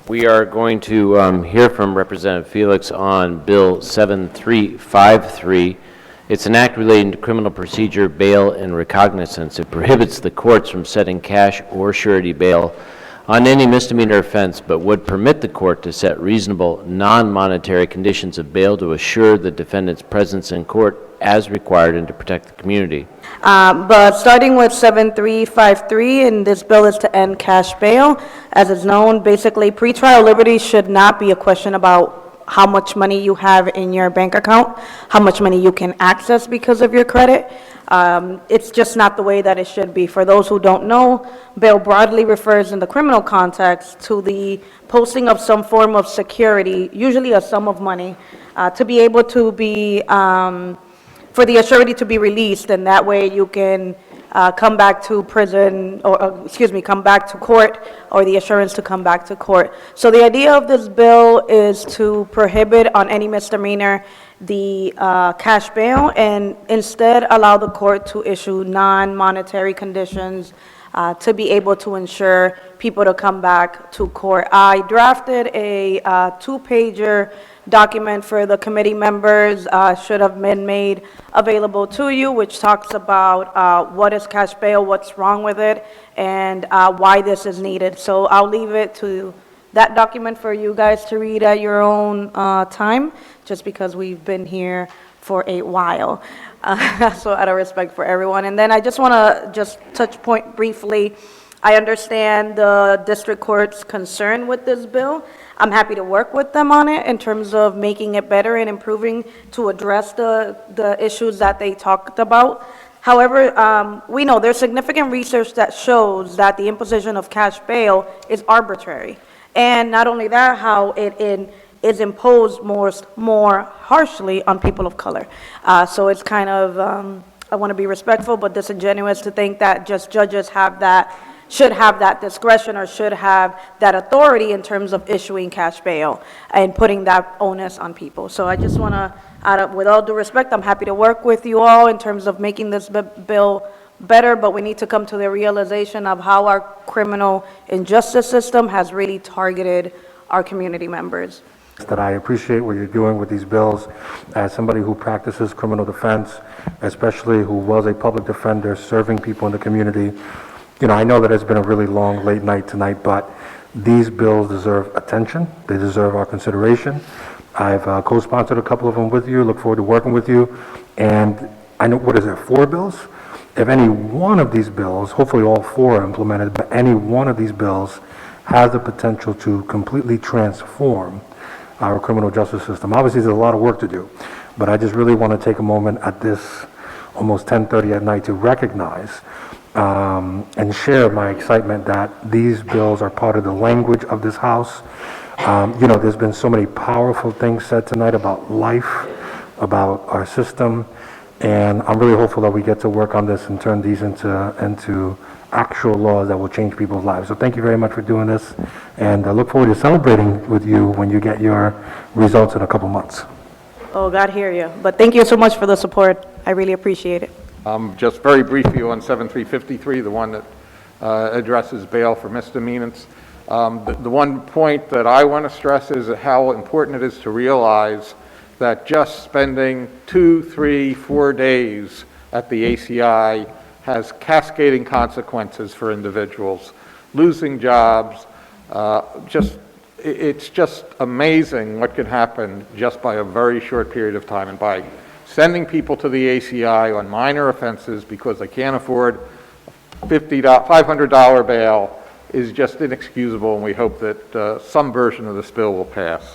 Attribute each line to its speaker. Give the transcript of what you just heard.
Speaker 1: We are going to hear from Representative Felix on Bill 7353. It's an act relating to criminal procedure, bail, and recognizance. It prohibits the courts from setting cash or surety bail on any misdemeanor offense, but would permit the court to set reasonable non-monetary conditions of bail to assure the defendant's presence in court as required and to protect the community.
Speaker 2: But starting with 7353, and this bill is to end cash bail. As is known, basically, pretrial liberty should not be a question about how much money you have in your bank account, how much money you can access because of your credit. It's just not the way that it should be. For those who don't know, bail broadly refers in the criminal context to the posting of some form of security, usually a sum of money, to be able to be, for the surety to be released, and that way you can come back to prison, or excuse me, come back to court, or the assurance to come back to court. So the idea of this bill is to prohibit on any misdemeanor the cash bail, and instead allow the court to issue non-monetary conditions to be able to ensure people to come back to court. I drafted a two-pager document for the committee members, should have been made available to you, which talks about what is cash bail, what's wrong with it, and why this is needed. So I'll leave it to that document for you guys to read at your own time, just because we've been here for a while. So out of respect for everyone. And then I just want to just touch point briefly. I understand the district court's concern with this bill. I'm happy to work with them on it in terms of making it better and improving to address the issues that they talked about. However, we know there's significant research that shows that the imposition of cash bail is arbitrary. And not only that, how it is imposed more harshly on people of color. So it's kind of, I want to be respectful, but disingenuous to think that just judges should have that discretion or should have that authority in terms of issuing cash bail and putting that onus on people. So I just want to, with all due respect, I'm happy to work with you all in terms of making this bill better, but we need to come to the realization of how our criminal injustice system has really targeted our community members.
Speaker 3: That I appreciate what you're doing with these bills. As somebody who practices criminal defense, especially who was a public defender serving people in the community, you know, I know that it's been a really long, late night tonight, but these bills deserve attention. They deserve our consideration. I've co-sponsored a couple of them with you. Look forward to working with you. And I know, what is it, 4 bills? If any one of these bills, hopefully all 4 are implemented, but any one of these bills has the potential to completely transform our criminal justice system. Obviously, there's a lot of work to do, but I just really want to take a moment at this almost 10:30 at night to recognize and share my excitement that these bills are part of the language of this House. You know, there's been so many powerful things said tonight about life, about our system, and I'm really hopeful that we get to work on this and turn these into actual laws that will change people's lives. So thank you very much for doing this, and I look forward to celebrating with you when you get your results in a couple months.
Speaker 2: Oh, God hear you. But thank you so much for the support. I really appreciate it.
Speaker 4: Just very briefly on 7353, the one that addresses bail for misdemeanors. The one point that I want to stress is how important it is to realize that just spending 2, 3, 4 days at the ACI has cascading consequences for individuals, losing jobs. It's just amazing what can happen just by a very short period of time, and by sending people to the ACI on minor offenses because they can't afford $500 bail is just inexcusable, and we hope that some version of this bill will pass.